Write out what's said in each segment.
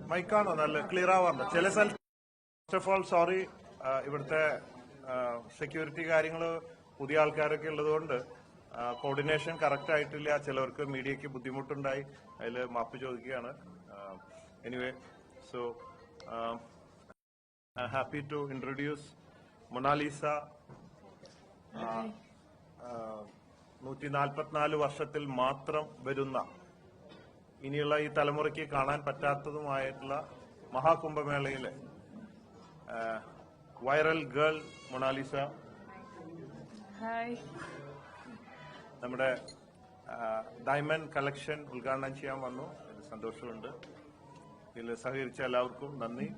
മൈക്കാണോ നല്ല ക്ലിയർ ആവാറില്ല ചില സ്ഥലത്ത്. ഫസ്റ്റ് ഓഫ് ഓൾ സോറി, ഇവിടുത്തെ സെക്യൂരിറ്റി കാര്യങ്ങൾ പുതിയ ആൾക്കാരൊക്കെ ഉള്ളതുകൊണ്ട് കോർഡിനേഷൻ കറക്റ്റ് ആയിട്ടില്ല. ചിലവർക്ക് മീഡിയക്ക് ബുദ്ധിമുട്ടുണ്ടായി, അതിൽ മാപ്പ് ചോദിക്കുകയാണ്. Anyway, so happy to introduce Monalisa. 144 വർഷത്തിൽ മാത്രം വരുന്ന, ഇനിയുള്ള ഈ തലമുറയ്ക്ക് കാണാൻ പറ്റാത്തതുമായിട്ടുള്ള മഹാകുംഭമേളയിലെ വൈറൽ ഗേൾ മൊണാലിസ നമ്മുടെ ഡയമണ്ട് കളക്ഷൻ ഉദ്ഘാടനം ചെയ്യാൻ വന്നു. സന്തോഷമുണ്ട്. ഇതിൽ സഹകരിച്ച എല്ലാവർക്കും നന്ദി.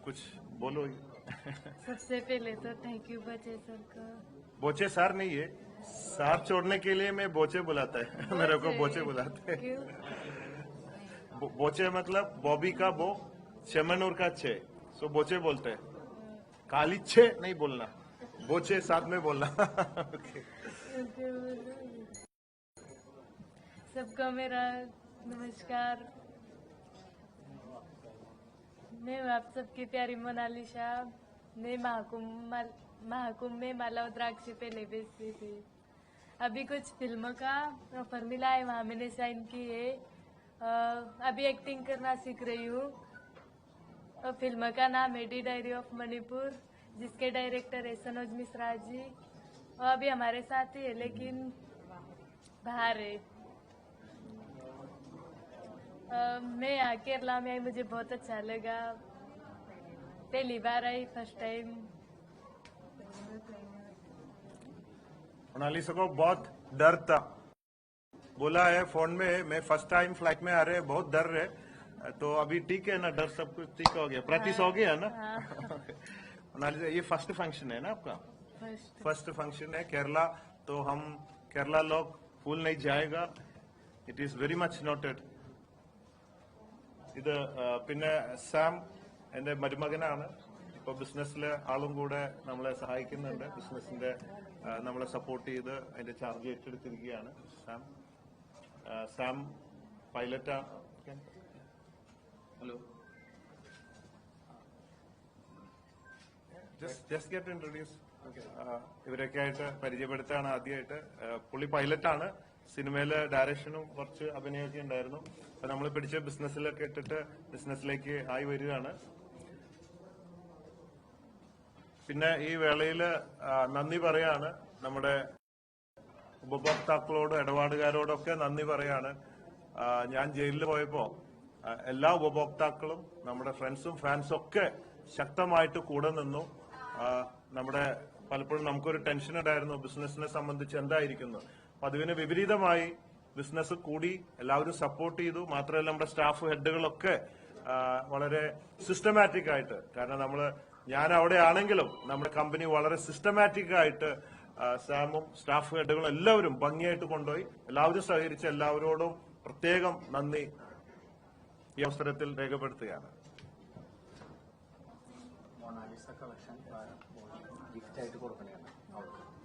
कुछ बोलो. सबसे पहले तो थैंक यू बोचे सर का. बोचे सर नहीं है, सार छोड़ने के लिए मैं बोचे बुलाता है. मेरे को बोचे बुलाते हैं. बोचे मतलब बॉबी का बो, चमनूर का छे, सो बोचे बोलते हैं. काली छे नहीं बोलना, बोचे साथ में बोलना. सबको मेरा नमस्कार. मैं आप सबकी प्यारी मोनालिसा. मैं महाकुंभ में माला और द्राक्षी पहले बेचती थी. अभी कुछ फिल्मों का ऑफर मिला है, वहाँ मैंने साइन की है. अभी एक्टिंग करना सीख रही हूँ. फिल्म का नाम है डी डायरी ऑफ मणिपुर, जिसके डायरेक्टर है सनोज मिश्रा जी. वो अभी हमारे साथ ही है लेकिन बाहर है. मैं यहाँ केरला में आई, मुझे बहुत अच्छा लगा. पहली बार आई, फर्स्ट टाइम. मोनालिसा को बहुत डर था, बोला है फोन में मैं फर्स्ट टाइम फ्लाइट में आ रहे, बहुत डर रहे. तो अभी ठीक है ना, डर सब कुछ ठीक हो गया, प्रैक्टिस हो गया ना. मोनालिसा, ये फर्स्ट फंक्शन है ना आपका? फर्स्ट फंक्शन है केरला, तो हम केरला लोग भूल नहीं जाएगा. It is very much noted. ഇത് പിന്നെ സാം എന്റെ മരുമകനാണ്. ഇപ്പൊ ബിസിനസ്സിലെ ആളും കൂടെ നമ്മളെ സഹായിക്കുന്നുണ്ട്. ബിസിനസിന്റെ നമ്മളെ സപ്പോർട്ട് ചെയ്ത് അതിന്റെ ചാർജ് ഏറ്റെടുത്തിരിക്കുകയാണ്. സാം പൈലറ്റാ. Hello, just get introduce. ഇവരൊക്കെ ആയിട്ട് പരിചയപ്പെടുത്താണ് ആദ്യമായിട്ട്. പുള്ളി പൈലറ്റാണ്. സിനിമയിലെ ഡയറക്ഷനും കുറച്ച് അഭിനയമൊക്കെ ഉണ്ടായിരുന്നു. അപ്പൊ നമ്മൾ പിടിച്ച ബിസിനസ്സിലൊക്കെ ഇട്ടിട്ട് ബിസിനസ്സിലേക്ക് ആയി വരികയാണ്. പിന്നെ ഈ വേളയില് നന്ദി പറയാണ് നമ്മുടെ ഉപഭോക്താക്കളോടും ഇടപാടുകാരോടൊക്കെ നന്ദി പറയാണ്. ഞാൻ ജയിലിൽ പോയപ്പോ എല്ലാ ഉപഭോക്താക്കളും നമ്മുടെ ഫ്രണ്ട്സും ഫാൻസും ഒക്കെ ശക്തമായിട്ട് കൂടെ നിന്നു. നമ്മുടെ പലപ്പോഴും നമുക്കൊരു ടെൻഷൻ ഉണ്ടായിരുന്നു ബിസിനസിനെ സംബന്ധിച്ച് എന്തായിരിക്കുന്നു. അതിന് വിപരീതമായി ബിസിനസ് കൂടി, എല്ലാവരും സപ്പോർട്ട് ചെയ്തു. മാത്രമല്ല നമ്മുടെ സ്റ്റാഫ് ഹെഡുകളൊക്കെ വളരെ സിസ്റ്റമാറ്റിക് ആയിട്ട്, കാരണം ഞാൻ അവിടെ ആണെങ്കിലും നമ്മുടെ കമ്പനി വളരെ സിസ്റ്റമാറ്റിക് ആയിട്ട് സാമും സ്റ്റാഫ് ഹെഡുകളും എല്ലാവരും ഭംഗിയായിട്ട് കൊണ്ടുപോയി. എല്ലാവരും സഹകരിച്ച എല്ലാവരോടും പ്രത്യേകം നന്ദി ഈ അവസരത്തിൽ രേഖപ്പെടുത്തുകയാണ്.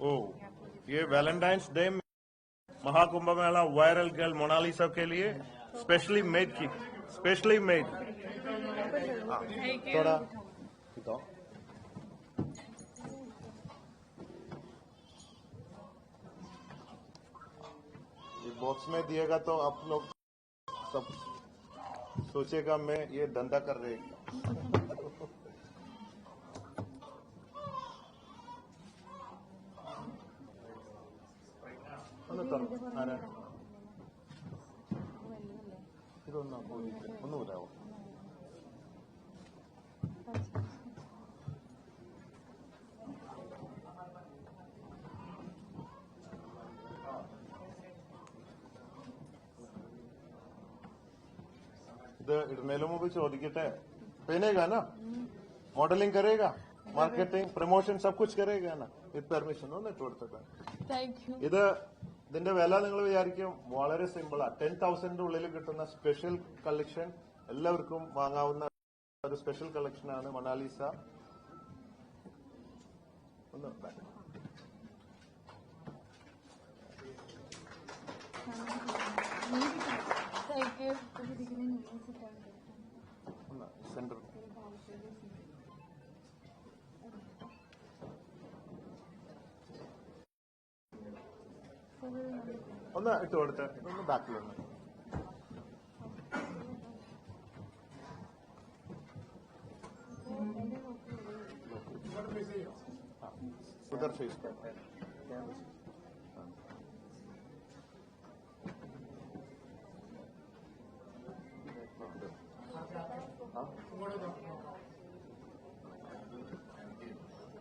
ഓ, ये वैलेंटाइंस डे महाकुंभ मेला वायरल गर्ल मोनालिसा के लिए स्पेशली मेड की, स्पेशली मेड. थोड़ा ये बॉक्स में दिएगा तो आप लोग सब सोचेगा मैं ये धंधा कर रहे. ഇതൊന്നും ഒന്നും വരാവോ? ഇത് ഇടുന്നതിന് മുമ്പ് ചോദിക്കട്ടെ, पहनेगा ना, मॉडलिंग करेगा, मार्केटिंग प्रमोशन सब कुछ करेगा ना, विद परमिशन हो ना കൊടുത്തത്. ഇതിന്റെ വില നിങ്ങൾ വിചാരിക്കും വളരെ സിമ്പിളാ. 10,000 ഉള്ളിൽ കിട്ടുന്ന സ്പെഷ്യൽ കളക്ഷൻ, എല്ലാവർക്കും വാങ്ങാവുന്ന ഒരു സ്പെഷ്യൽ കളക്ഷനാണ് മൊണാലിസ. ഒന്ന് थैंक यू സെന്റർ ഒന്ന് ഇട്ട് കൊടുത്ത് ഒന്ന് ബാക്കിൽ ഒന്ന് उधर फेस कर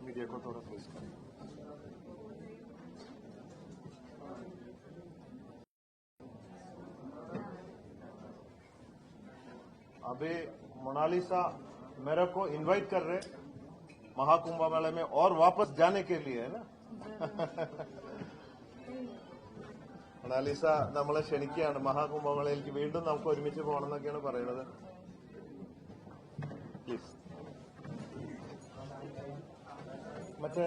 मीडिया को थोड़ा फेस कर अभी मोनालिसा मेरे को इनवाइट कर रहे महाकुंभ मेले में और वापस जाने के लिए है ना മൊണാലിസ നമ്മളെ ക്ഷണിക്കുകയാണ് മഹാകുംഭമേളയിലേക്ക് വീണ്ടും നമുക്ക് ഒരുമിച്ച് പോകണം എന്നൊക്കെയാണ് പറയുന്നത് പ്ലീസ് മറ്റേ